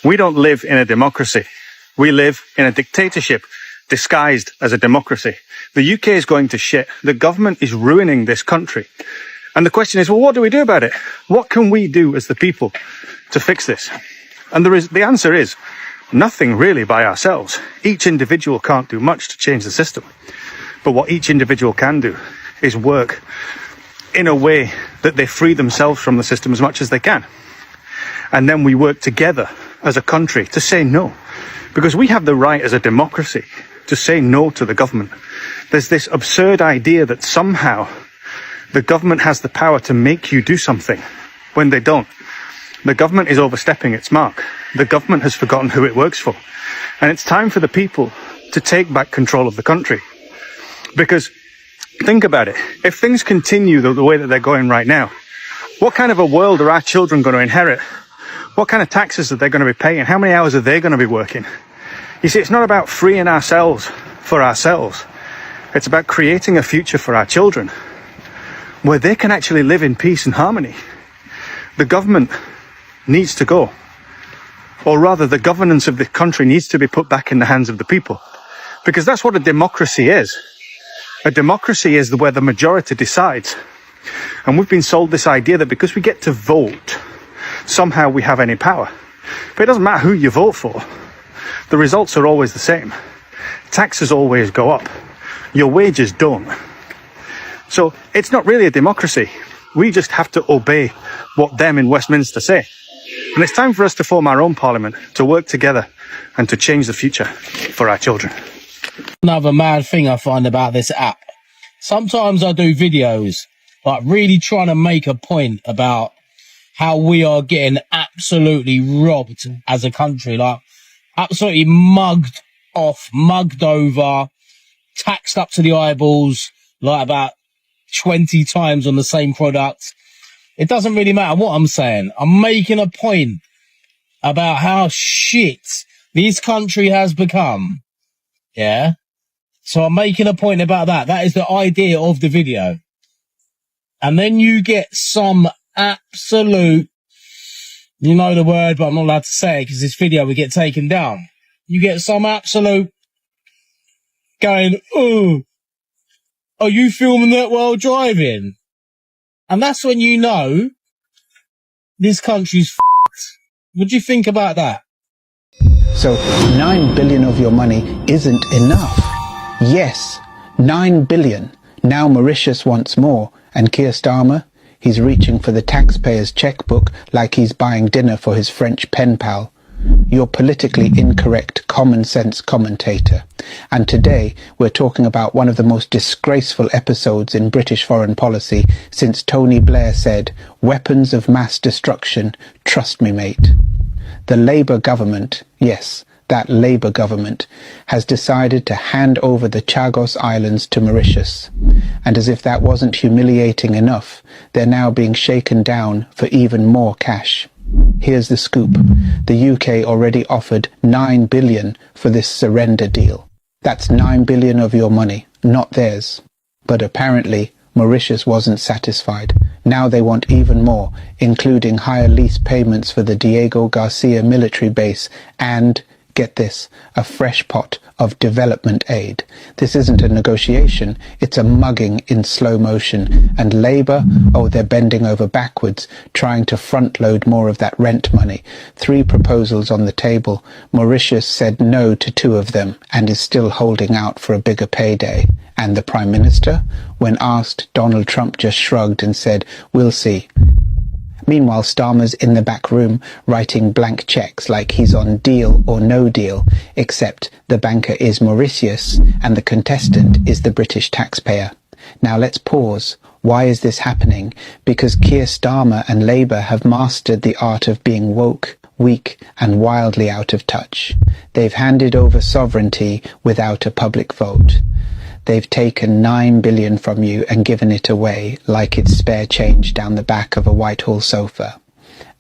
We don't live in a democracy. We live in a dictatorship disguised as a democracy. The UK is going to shit. The government is ruining this country. And the question is, well, what do we do about it? What can we do as the people to fix this? And the answer is nothing really by ourselves. Each individual can't do much to change the system. But what each individual can do is work in a way that they free themselves from the system as much as they can. And then we work together as a country to say no. Because we have the right as a democracy to say no to the government. There's this absurd idea that somehow the government has the power to make you do something when they don't. The government is overstepping its mark. The government has forgotten who it works for. And it's time for the people to take back control of the country. Because think about it. If things continue the way that they're going right now, what kind of a world are our children going to inherit? What kind of taxes are they going to be paying? How many hours are they going to be working? You see, it's not about freeing ourselves for ourselves. It's about creating a future for our children where they can actually live in peace and harmony. The government needs to go. Or rather, the governance of the country needs to be put back in the hands of the people. Because that's what a democracy is. A democracy is where the majority decides. And we've been sold this idea that because we get to vote, somehow we have any power. But it doesn't matter who you vote for. The results are always the same. Taxes always go up. Your wages don't. So it's not really a democracy. We just have to obey what them in Westminster say. And it's time for us to form our own parliament, to work together and to change the future for our children. Another mad thing I find about this app. Sometimes I do videos, like really trying to make a point about how we are getting absolutely robbed as a country, like absolutely mugged off, mugged over, taxed up to the eyeballs, like about 20 times on the same product. It doesn't really matter what I'm saying. I'm making a point about how shit this country has become. Yeah. So I'm making a point about that. That is the idea of the video. And then you get some absolute, you know the word, but I'm not allowed to say it because this video will get taken down. You get some absolute going, oh, are you filming that while driving? And that's when you know this country's f***ed. What do you think about that? So 9 billion of your money isn't enough. Yes, 9 billion. Now Mauritius wants more. And Keir Starmer, he's reaching for the taxpayer's checkbook like he's buying dinner for his French pen pal. You're politically incorrect common sense commentator. And today we're talking about one of the most disgraceful episodes in British foreign policy since Tony Blair said, "Weapons of mass destruction, trust me, mate." The Labour government, yes, that Labour government, has decided to hand over the Chagos Islands to Mauritius. And as if that wasn't humiliating enough, they're now being shaken down for even more cash. Here's the scoop. The UK already offered 9 billion for this surrender deal. That's 9 billion of your money, not theirs. But apparently, Mauritius wasn't satisfied. Now they want even more, including higher lease payments for the Diego Garcia military base and, get this, a fresh pot of development aid. This isn't a negotiation, it's a mugging in slow motion. And Labour, oh, they're bending over backwards, trying to front load more of that rent money. 3 proposals on the table. Mauritius said no to 2 of them and is still holding out for a bigger payday. And the Prime Minister, when asked, Donald Trump just shrugged and said, "We'll see." Meanwhile, Starmer's in the back room writing blank checks like he's on Deal or No Deal, except the banker is Mauritius and the contestant is the British taxpayer. Now let's pause. Why is this happening? Because Keir Starmer and Labour have mastered the art of being woke, weak and wildly out of touch. They've handed over sovereignty without a public vote. They've taken 9 billion from you and given it away like it's spare change down the back of a Whitehall sofa.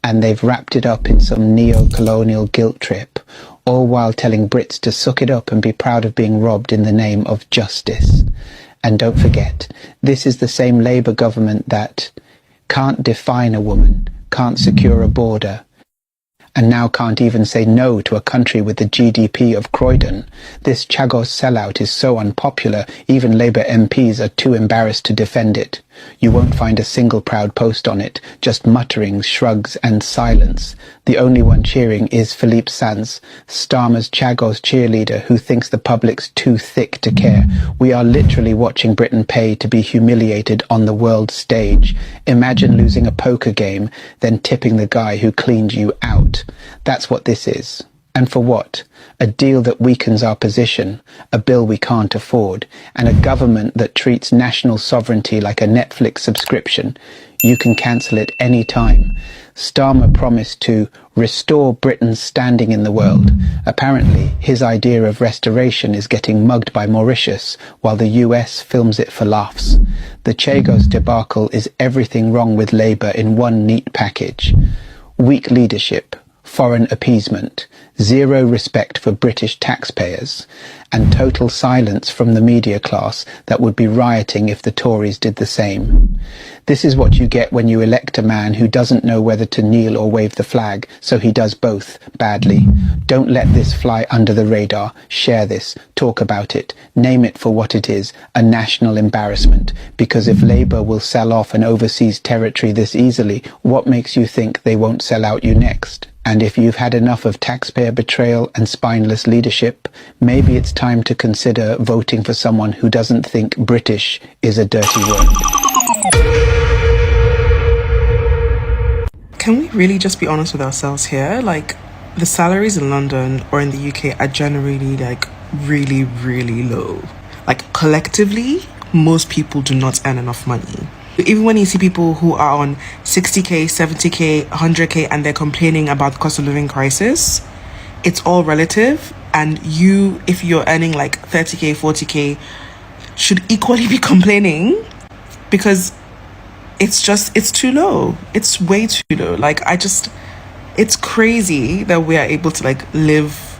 And they've wrapped it up in some neo-colonial guilt trip, all while telling Brits to suck it up and be proud of being robbed in the name of justice. And don't forget, this is the same Labour government that can't define a woman, can't secure a border, and now can't even say no to a country with the GDP of Croydon. This Chagos sellout is so unpopular, even Labour MPs are too embarrassed to defend it. You won't find a single proud post on it, just mutterings, shrugs and silence. The only one cheering is Philippe Sands, Starmer's Chagos cheerleader who thinks the public's too thick to care. We are literally watching Britain pay to be humiliated on the world stage. Imagine losing a poker game, then tipping the guy who cleaned you out. That's what this is. And for what? A deal that weakens our position, a bill we can't afford, and a government that treats national sovereignty like a Netflix subscription. You can cancel it any time. Starmer promised to restore Britain's standing in the world. Apparently, his idea of restoration is getting mugged by Mauritius, while the US films it for laughs. The Chagos debacle is everything wrong with Labour in one neat package. Weak leadership, foreign appeasement, zero respect for British taxpayers, and total silence from the media class that would be rioting if the Tories did the same. This is what you get when you elect a man who doesn't know whether to kneel or wave the flag, so he does both badly. Don't let this fly under the radar. Share this, talk about it, name it for what it is, a national embarrassment. Because if Labour will sell off an overseas territory this easily, what makes you think they won't sell out you next? And if you've had enough of taxpayer betrayal and spineless leadership, maybe it's time to consider voting for someone who doesn't think British is a dirty word. Can we really just be honest with ourselves here? Like, the salaries in London or in the UK are generally like really, really low. Like, collectively, most people do not earn enough money. Even when you see people who are on 60k, 70k, 100k and they're complaining about the cost of living crisis, it's all relative. And you, if you're earning like 30k, 40k, should equally be complaining because it's too low. It's way too low. Like, it's crazy that we are able to like live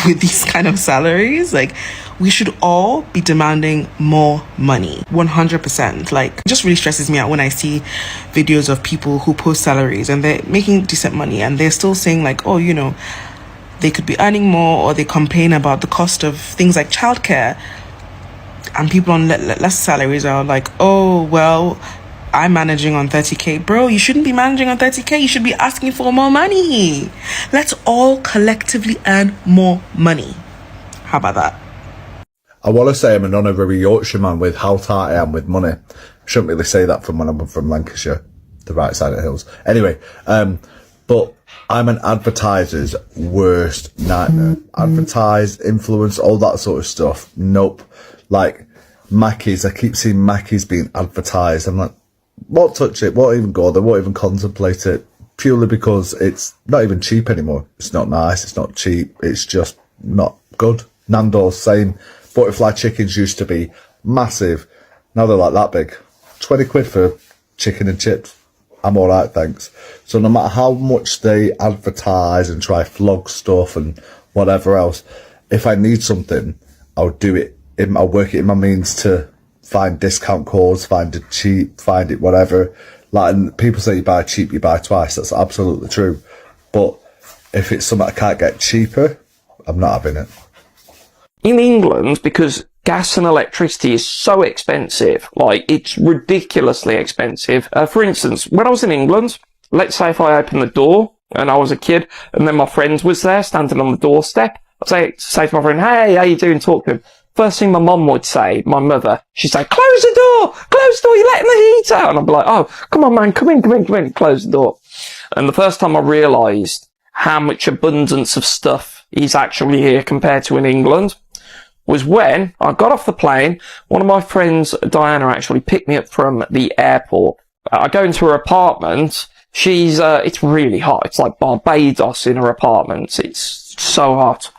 with these kind of salaries. Like, we should all be demanding more money, 100%. Like, it just really stresses me out when I see videos of people who post salaries and they're making decent money and they're still saying like, oh, you know, they could be earning more, or they complain about the cost of things like childcare. And people on less salaries are like, oh, well, I'm managing on 30k. Bro, you shouldn't be managing on 30k. You should be asking for more money. Let's all collectively earn more money. How about that? I want to say I'm an honorary Yorkshire man with how tight I am with money. I shouldn't really say that from when I'm from Lancashire, the right side of the hills. Anyway, but I'm an advertiser's worst nightmare. Advertise, influence, all that sort of stuff. Nope. Like, Mackey's, I keep seeing Mackey's being advertised. I'm like, won't touch it, won't even go there, won't even contemplate it. Purely because it's not even cheap anymore. It's not nice, it's not cheap, it's just not good. Nando's, same. Butterfly chickens used to be massive. Now they're like that big. 20 quid for chicken and chips. I'm alright, thanks. So no matter how much they advertise and try flog stuff and whatever else, if I need something, I'll do it. I'll work it in my means to find discount codes, find it cheap, find it whatever. Like, and people say you buy cheap, you buy twice. That's absolutely true. But if it's something I can't get cheaper, I'm not having it. In England, because gas and electricity is so expensive, like, it's ridiculously expensive. For instance, when I was in England, let's say if I opened the door and I was a kid and then my friend was there standing on the doorstep, I'd say to my friend, hey, how you doing? Talk to him. First thing my mum would say, my mother, she'd say, close the door, you're letting the heat out. And I'd be like, oh, come on, man, come in, close the door. And the first time I realised how much abundance of stuff is actually here compared to in England was when I got off the plane. One of my friends, Diana, actually picked me up from the airport. I go into her apartment. It's really hot. It's like Barbados in her apartment. It's so hot.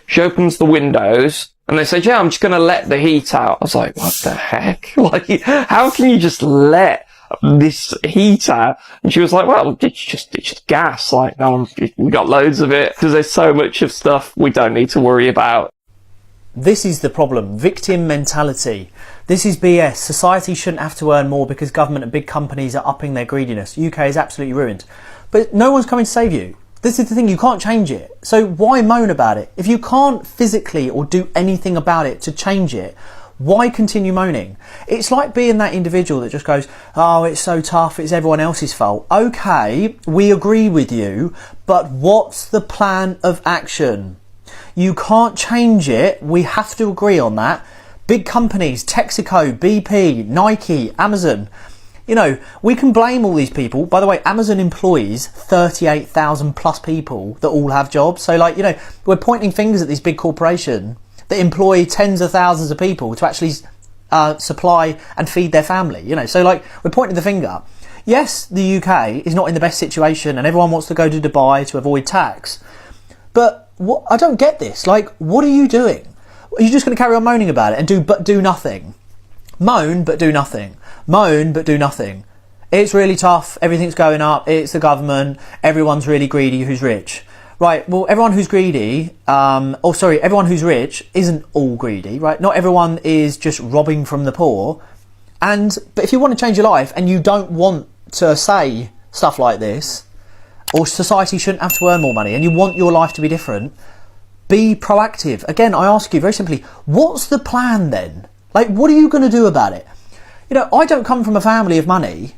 She opens the windows and they say, yeah, I'm just going to let the heat out. I was like, what the heck? Like, how can you just let this heat out? And she was like, well, it's just gas. Like, no, we got loads of it because there's so much of stuff we don't need to worry about. This is the problem. Victim mentality. This is BS. Society shouldn't have to earn more because government and big companies are upping their greediness. UK is absolutely ruined. But no one's coming to save you. This is the thing, you can't change it. So why moan about it? If you can't physically or do anything about it to change it, why continue moaning? It's like being that individual that just goes, oh, it's so tough, it's everyone else's fault. Okay, we agree with you, but what's the plan of action? You can't change it. We have to agree on that. Big companies, Texaco, BP, Nike, Amazon, you know, we can blame all these people. By the way, Amazon employs 38,000 plus people that all have jobs. So like, you know, we're pointing fingers at these big corporations that employ tens of thousands of people to actually supply and feed their family, you know. So like, we're pointing the finger. Yes, the UK is not in the best situation and everyone wants to go to Dubai to avoid tax. But what, I don't get this. Like, what are you doing? Are you just going to carry on moaning about it and do nothing? Moan, but do nothing. Moan, but do nothing. It's really tough. Everything's going up. It's the government. Everyone's really greedy who's rich. Right, well, everyone who's greedy, everyone who's rich isn't all greedy, right? Not everyone is just robbing from the poor. But if you want to change your life and you don't want to say stuff like this, or society shouldn't have to earn more money, and you want your life to be different, be proactive. Again, I ask you very simply, what's the plan then? Like, what are you going to do about it? You know, I don't come from a family of money.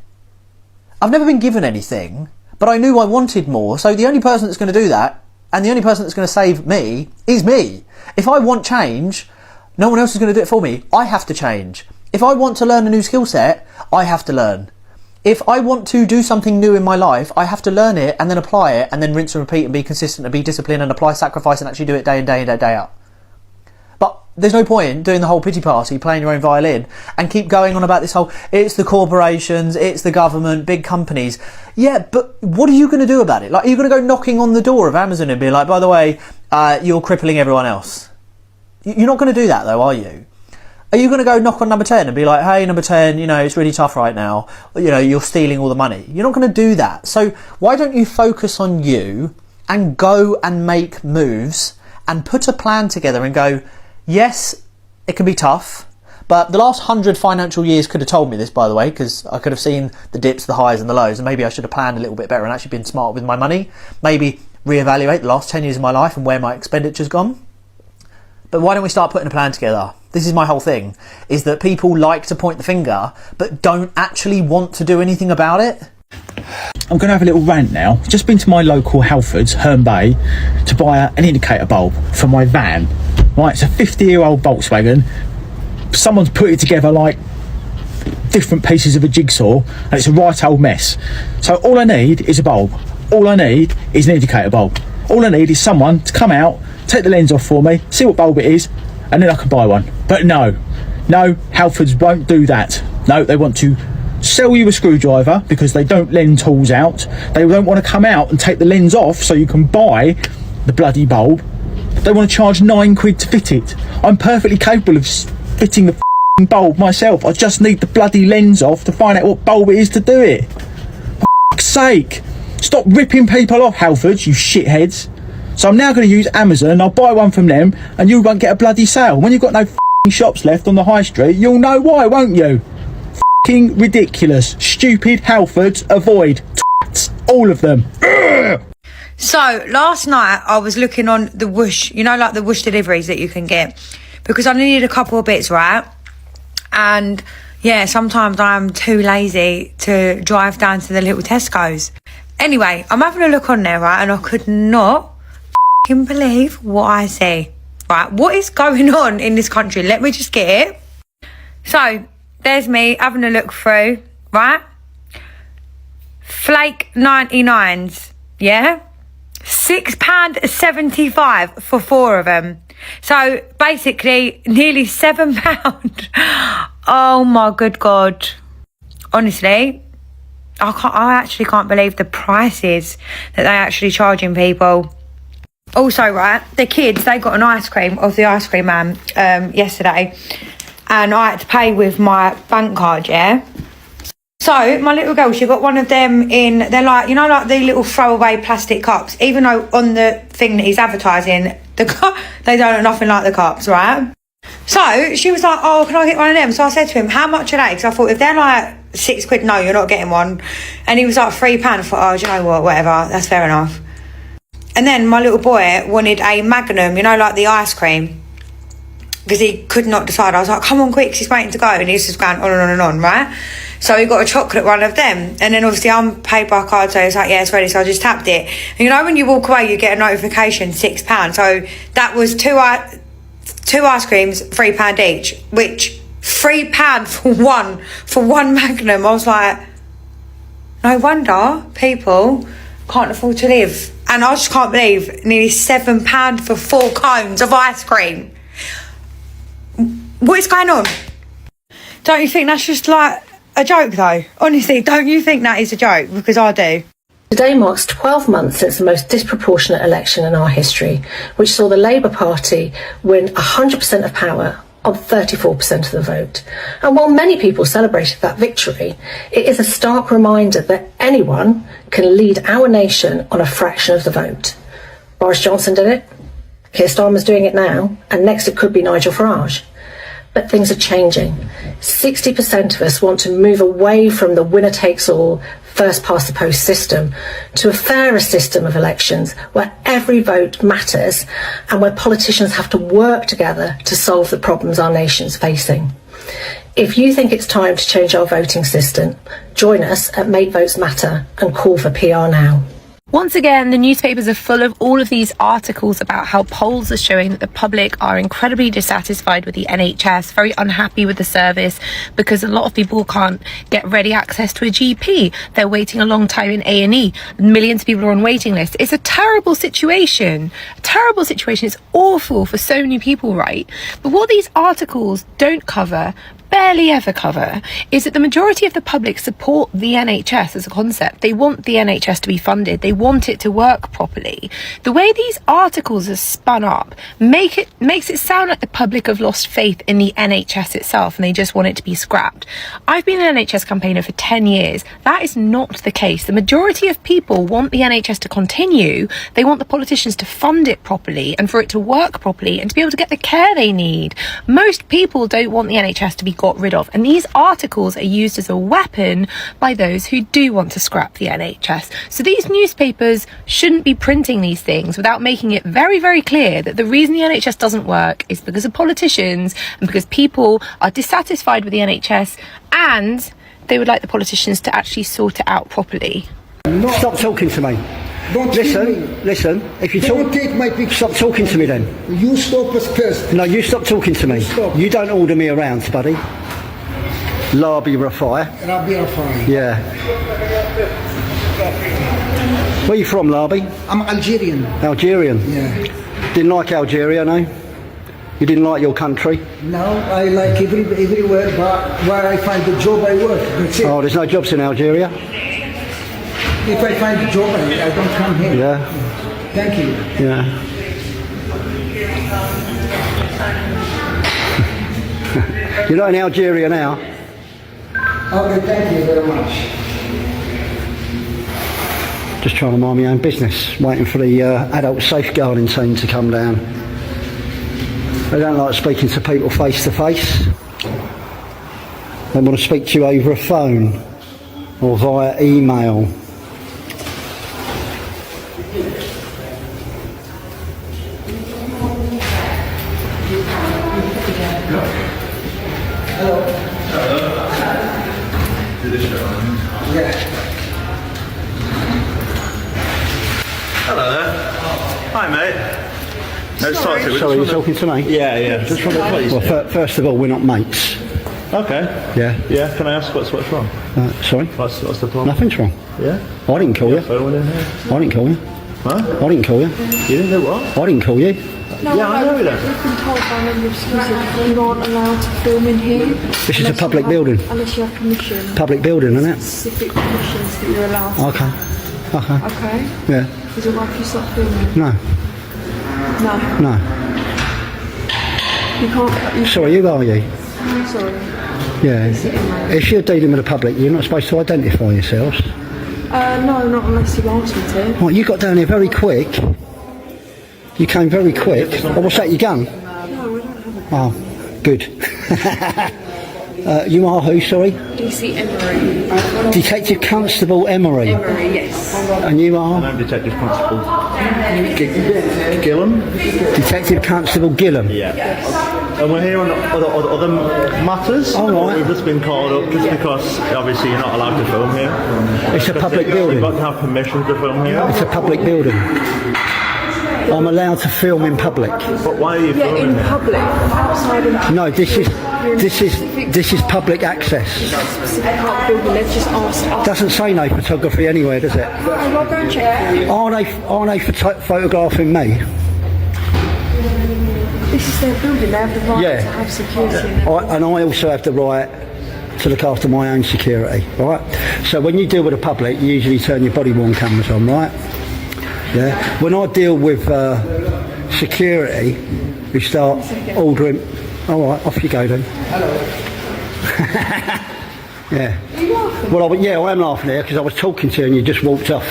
I've never been given anything, but I knew I wanted more. So the only person that's going to do that, and the only person that's going to save me, is me. If I want change, no one else is going to do it for me. I have to change. If I want to learn a new skill set, I have to learn. If I want to do something new in my life, I have to learn it and then apply it and then rinse and repeat and be consistent and be disciplined and apply sacrifice and actually do it day in, day in, day out. But there's no point doing the whole pity party, playing your own violin and keep going on about this whole, it's the corporations, it's the government, big companies. Yeah, but what are you going to do about it? Like, are you going to go knocking on the door of Amazon and be like, by the way, you're crippling everyone else? You're not going to do that though, are you? Are you going to go knock on number 10 and be like, hey, number 10, you know, it's really tough right now. You know, you're stealing all the money. You're not going to do that. So why don't you focus on you and go and make moves and put a plan together and go, yes, it can be tough. But the last 100 financial years could have told me this, by the way, because I could have seen the dips, the highs and the lows. And maybe I should have planned a little bit better and actually been smart with my money. Maybe reevaluate the last 10 years of my life and where my expenditure's gone. But why don't we start putting a plan together? This is my whole thing, is that people like to point the finger, but don't actually want to do anything about it. I'm going to have a little rant now. Just been to my local Halfords, Herne Bay, to buy an indicator bulb for my van. Right, it's a 50-year-old Volkswagen. Someone's put it together like different pieces of a jigsaw, and it's a right old mess. So all I need is a bulb. All I need is an indicator bulb. All I need is someone to come out, take the lens off for me, see what bulb it is, and then I can buy one. But no, Halfords won't do that. No, they want to sell you a screwdriver because they don't lend tools out. They don't want to come out and take the lens off so you can buy the bloody bulb. They want to charge £9 to fit it. I'm perfectly capable of fitting the bulb myself. I just need the bloody lens off to find out what bulb it is to do it. For fuck's sake, stop ripping people off, Halfords, you shitheads. So I'm now going to use Amazon. I'll buy one from them and you won't get a bloody sale. When you've got no shops left on the high street, you'll know why, won't you? Fucking ridiculous. Stupid Halfords, avoid. Twats, all of them. Ugh. So last night I was looking on the Whoosh, you know, like the Whoosh deliveries that you can get, because I needed a couple of bits, right? And yeah, sometimes I'm too lazy to drive down to the little Tesco's. Anyway, I'm having a look on there, right? And I could not believe what I see. Right, what is going on in this country? Let me just get it. So there's me having a look through, right? Flake 99s, yeah? £6.75 for 4 of them. So basically nearly £7. Oh my good God. Honestly, I actually can't believe the prices that they're actually charging people. Also, right, the kids, they got an ice cream off the ice cream man yesterday, and I had to pay with my bank card, yeah? So my little girl, she got one of them in, they're like, you know, like the little throwaway plastic cups, even though on the thing that he's advertising, they don't look nothing like the cups, right? So she was like, oh, can I get one of them? So I said to him, how much are they? Because I thought, if they're like £6, no, you're not getting one. And he was like £3. I thought, oh, do you know what, whatever, that's fair enough. And then my little boy wanted a Magnum, you know, like the ice cream, because he could not decide. I was like, come on quick, she's waiting to go. And he's just going on and on and on, right? So he got a chocolate one of them. And then obviously I'm paid by card, so it's like, yeah, it's ready. So I just tapped it. And you know, when you walk away, you get a notification, £6. So that was two ice creams, £3 each, which £3 for one Magnum. I was like, no wonder people can't afford to live. And I just can't believe nearly £7 for 4 cones of ice cream. What is going on? Don't you think that's just like a joke though? Honestly, don't you think that is a joke? Because I do. Today marks 12 months since the most disproportionate election in our history, which saw the Labour Party win 100% of power on 34% of the vote. And while many people celebrated that victory, it is a stark reminder that anyone can lead our nation on a fraction of the vote. Boris Johnson did it, Keir Starmer's doing it now, and next it could be Nigel Farage. But things are changing. 60% of us want to move away from the winner-takes-all, first-past-the-post system to a fairer system of elections where every vote matters and where politicians have to work together to solve the problems our nation's facing. If you think it's time to change our voting system, join us at Make Votes Matter and call for PR now. Once again, the newspapers are full of all of these articles about how polls are showing that the public are incredibly dissatisfied with the NHS, very unhappy with the service because a lot of people can't get ready access to a GP. They're waiting a long time in A&E. Millions of people are on waiting lists. It's a terrible situation. A terrible situation. It's awful for so many people, right? But what these articles don't cover, barely ever cover, is that the majority of the public support the NHS as a concept. They want the NHS to be funded. They want it to work properly. The way these articles are spun up makes it sound like the public have lost faith in the NHS itself and they just want it to be scrapped. I've been an NHS campaigner for 10 years. That is not the case. The majority of people want the NHS to continue. They want the politicians to fund it properly and for it to work properly and to be able to get the care they need. Most people don't want the NHS to be got rid of, and these articles are used as a weapon by those who do want to scrap the NHS. So these newspapers shouldn't be printing these things without making it very, very clear that the reason the NHS doesn't work is because of politicians and because people are dissatisfied with the NHS and they would like the politicians to actually sort it out properly. Stop talking to me. Don't listen. If you don't take my picture. Stop talking to me then. You stop us first. No, you stop talking to me. Stop. You don't order me around, buddy. Larby Rafai. Rabbi Rafai. Yeah. Where are you from, Larby? I'm Algerian. Algerian? Yeah. Didn't like Algeria, no? You didn't like your country? No, I like everywhere, but where I find the job I work. That's it. Oh, there's no jobs in Algeria? If I find a job, I don't come here. Yeah. Thank you. Yeah. You're not in Algeria now? Okay, thank you very much. Just trying to mind my own business, waiting for the adult safeguarding team to come down. They don't like speaking to people face to face. They want to speak to you over a phone or via email. Hello there. Hi, mate. Sorry, you're talking to me? Yeah. Just from the police. Well, first of all, we're not mates. Okay. Yeah. Yeah. Can I ask what's wrong? Sorry? What's the problem? Nothing's wrong. Yeah. I didn't call you. I didn't call you. Huh? I didn't call you. You didn't do what? I didn't call you. Yeah, I know that. We've been told by a member of security that you aren't allowed to film in here. This is a public building. Unless you have permission. Public building, isn't it? Specific permissions that you're allowed to. Okay. Okay? Yeah. Is it right if you stop filming? No. No. You can't. Sorry, who are you? Sorry. Yeah. If you're dealing with the public, you're not supposed to identify yourselves. No, not unless you ask me to. What, you got down here very quick. You came very quick. Oh, what's that, your gun? No, we don't have a gun. Oh, good. You are who, sorry? DC Emery. Detective Constable Emery. Emery, yes. And you are? I'm Detective Constable Gillam. Detective Constable Gillam. Yeah. And we're here on other matters. All right. We've just been called up just because obviously you're not allowed to film here. It's a public building. You've got to have permission to film here. It's a public building. I'm allowed to film in public. But why are you filming in here? public, outside of... No, this is public access. Specific part of the building, they've just asked us. Doesn't say no photography anywhere, does it? I'll go and check. Are they photographing me? This is their building, they have the right Yeah. to have security in their And I also have the right to look after my own security, right? So when you deal with the public, you usually turn your body-worn cameras on, right? Yeah. When I deal with security, we start ordering. All right, off you go then. Hello. Yeah. Are you laughing? Well, I am laughing here because I was talking to you and you just walked off.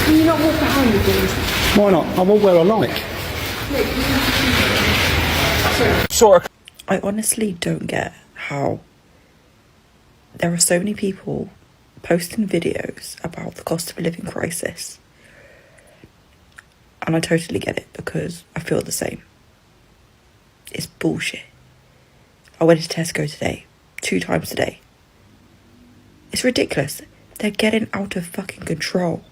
Can you not walk behind me, please? Why not? I walk where I like. I honestly don't get how there are so many people posting videos about the cost of living crisis. And I totally get it because I feel the same. It's bullshit. I went to Tesco today, 2 times a day. It's ridiculous. They're getting out of fucking control.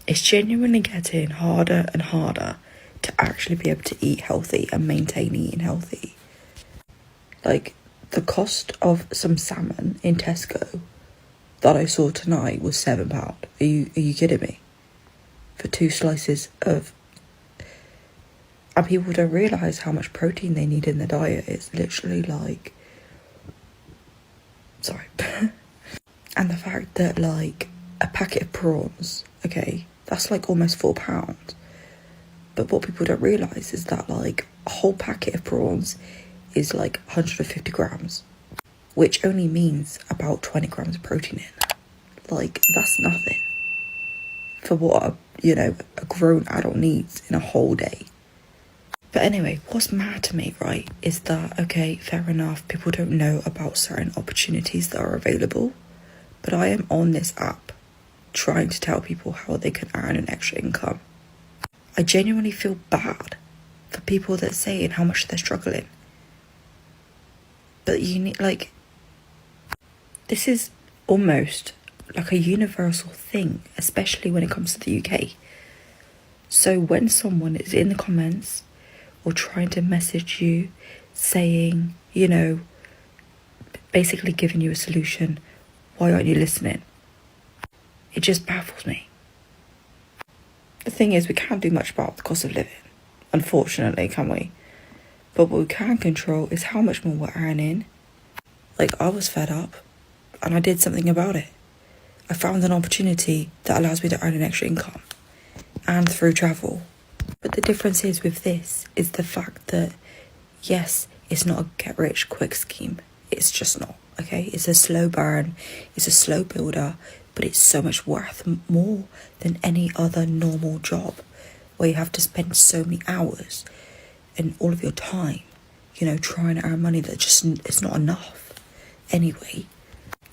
It's genuinely getting harder and harder to actually be able to eat healthy and maintain eating healthy. Like, the cost of some salmon in Tesco that I saw tonight was £7. Are you kidding me? For 2 slices of... And people don't realise how much protein they need in their diet. It's literally like... Sorry. And the fact that, like, a packet of prawns, okay, that's like almost £4. But what people don't realise is that, like, a whole packet of prawns is like 150 grams, which only means about 20 grams of protein in. Like, that's nothing for what a grown adult needs in a whole day. But anyway, what's mad to me, right, is that, okay, fair enough, people don't know about certain opportunities that are available, but I am on this app trying to tell people how they can earn an extra income. I genuinely feel bad for people that say how much they're struggling. But you need, like, this is almost like a universal thing, especially when it comes to the UK. So when someone is in the comments or trying to message you saying, basically giving you a solution, why aren't you listening? It just baffles me. The thing is, we can't do much about the cost of living, unfortunately, can we? But what we can control is how much more we're earning. Like, I was fed up and I did something about it. I found an opportunity that allows me to earn an extra income and through travel. But the difference is with this is the fact that, yes, it's not a get rich quick scheme. It's just not, okay? It's a slow burn, it's a slow builder, but it's so much worth more than any other normal job where you have to spend so many hours and all of your time, trying to earn money that just it's not enough anyway.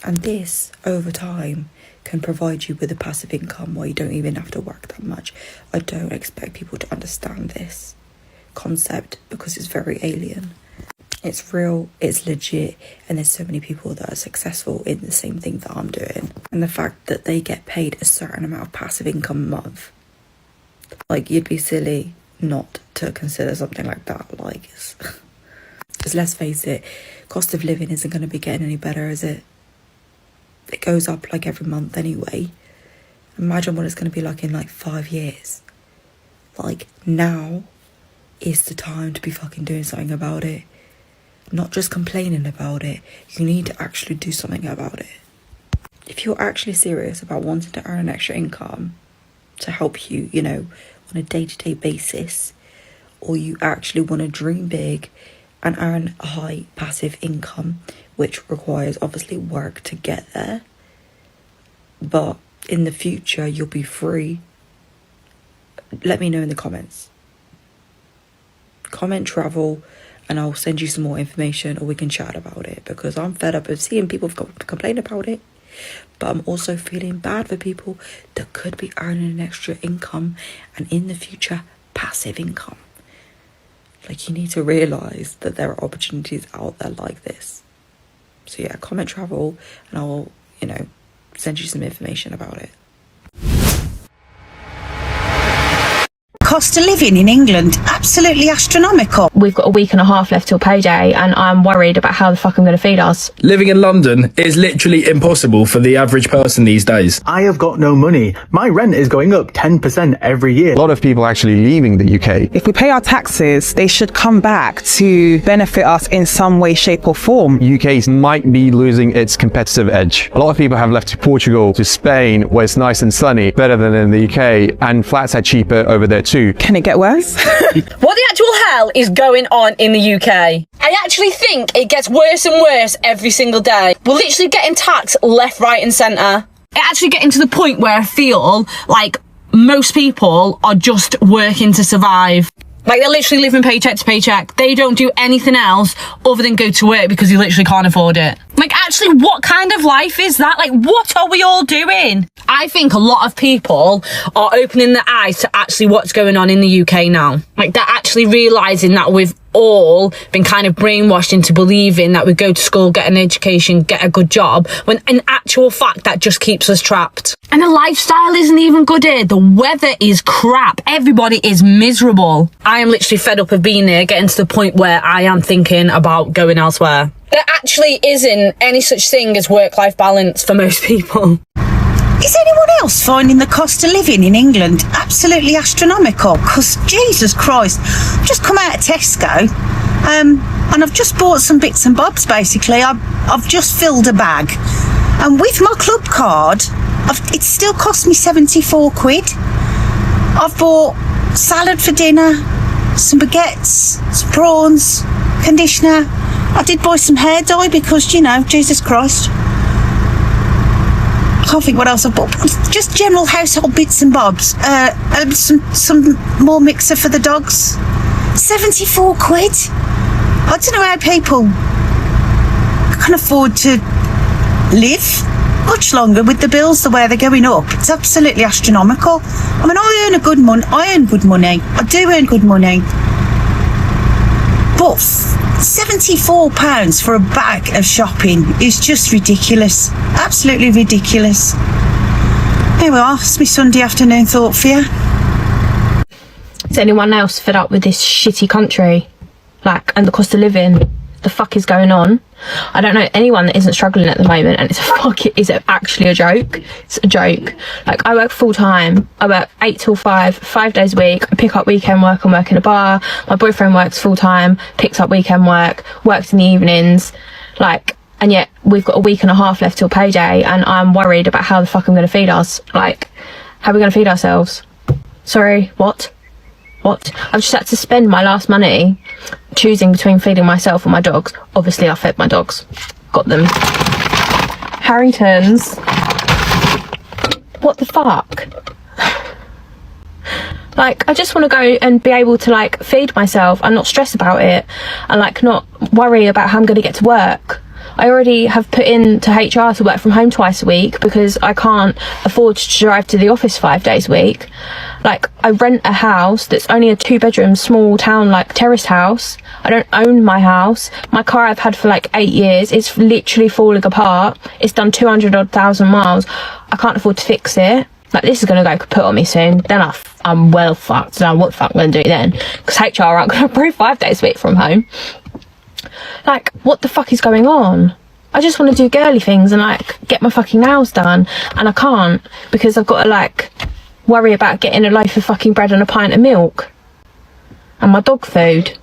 And this, over time, can provide you with a passive income where you don't even have to work that much. I don't expect people to understand this concept because it's very alien. It's real, it's legit, and there's so many people that are successful in the same thing that I'm doing. And the fact that they get paid a certain amount of passive income a month, like, you'd be silly not to consider something like that. Like, because let's face it, cost of living isn't going to be getting any better, is it? It goes up like every month anyway. Imagine what it's going to be like in like 5 years. Like, now is the time to be fucking doing something about it. Not just complaining about it. You need to actually do something about it. If you're actually serious about wanting to earn an extra income to help you, on a day-to-day basis, or you actually want to dream big and earn a high passive income, which requires obviously work to get there, but in the future you'll be free, let me know in the comments. Comment travel and I'll send you some more information, or we can chat about it, because I'm fed up of seeing people complain about it. But I'm also feeling bad for people that could be earning an extra income, and in the future, passive income. Like, you need to realise that there are opportunities out there like this. So yeah, comment travel, and I'll, send you some information about it. Cost of living in England, absolutely astronomical. We've got a week and a half left till payday, and I'm worried about how the fuck I'm going to feed us. Living in London is literally impossible for the average person these days. I have got no money. My rent is going up 10% every year. A lot of people actually leaving the UK. If we pay our taxes, they should come back to benefit us in some way, shape or form. UK might be losing its competitive edge. A lot of people have left to Portugal, to Spain, where it's nice and sunny, better than in the UK, and flats are cheaper over there too. Can it get worse? What the actual hell is going on in the UK? I actually think it gets worse and worse every single day. We're literally getting taxed left, right and centre. It actually getting to the point where I feel like most people are just working to survive. Like, they're literally living paycheck to paycheck. They don't do anything else other than go to work because they literally can't afford it. Like, actually, what kind of life is that? Like, what are we all doing? I think a lot of people are opening their eyes to actually what's going on in the UK now. Like, they're actually realising that we've all been kind of brainwashed into believing that we go to school, get an education, get a good job, when in actual fact that just keeps us trapped. And the lifestyle isn't even good here. The weather is crap. Everybody is miserable. I am literally fed up of being here, getting to the point where I am thinking about going elsewhere. There actually isn't any such thing as work-life balance for most people. Is anyone else finding the cost of living in England absolutely astronomical? Because Jesus Christ, I've just come out of Tesco and I've just bought some bits and bobs basically. I've just filled a bag, and with my club card it still cost me 74 quid. I've bought salad for dinner, some baguettes, some prawns, conditioner. I did buy some hair dye because, Jesus Christ. I can't think what else I've bought. Just general household bits and bobs. Some more mixer for the dogs. 74 quid. I don't know how people can afford to live much longer with the bills the way they're going up. It's absolutely astronomical. I mean, I earn good money. I do earn good money. But £74 for a bag of shopping is just ridiculous. Absolutely ridiculous. Here we are. It's my Sunday afternoon thought for you. Is anyone else fed up with this shitty country? Like, and the cost of living? The fuck is going on? I don't know anyone that isn't struggling at the moment, and it's actually a joke. It's a joke. Like, I work full time. I work 8 till 5, 5 days a week. I pick up weekend work and work in a bar. My boyfriend works full time, picks up weekend work, works in the evenings. Like, and yet we've got a week and a half left till payday, and I'm worried about how the fuck I'm going to feed us. Like, how are we going to feed ourselves? Sorry, what? I've just had to spend my last money choosing between feeding myself and my dogs. Obviously, I fed my dogs. Got them Harringtons. What the fuck? Like, I just want to go and be able to, like, feed myself and not stress about it, and, like, not worry about how I'm going to get to work. I already have put into HR to work from home twice a week because I can't afford to drive to the office 5 days a week. Like, I rent a house that's only a 2-bedroom, small town, like, terrace house. I don't own my house. My car I've had for like 8 years. It's literally falling apart. It's done 200,000 miles. I can't afford to fix it. Like, this is going to go kaput on me soon. Then I'm well fucked. Now what the fuck am I going to do then? Because HR aren't going to approve 5 days a week from home. Like, what the fuck is going on? I just want to do girly things and, like, get my fucking nails done, and I can't because I've got to, like, worry about getting a loaf of fucking bread and a pint of milk and my dog food.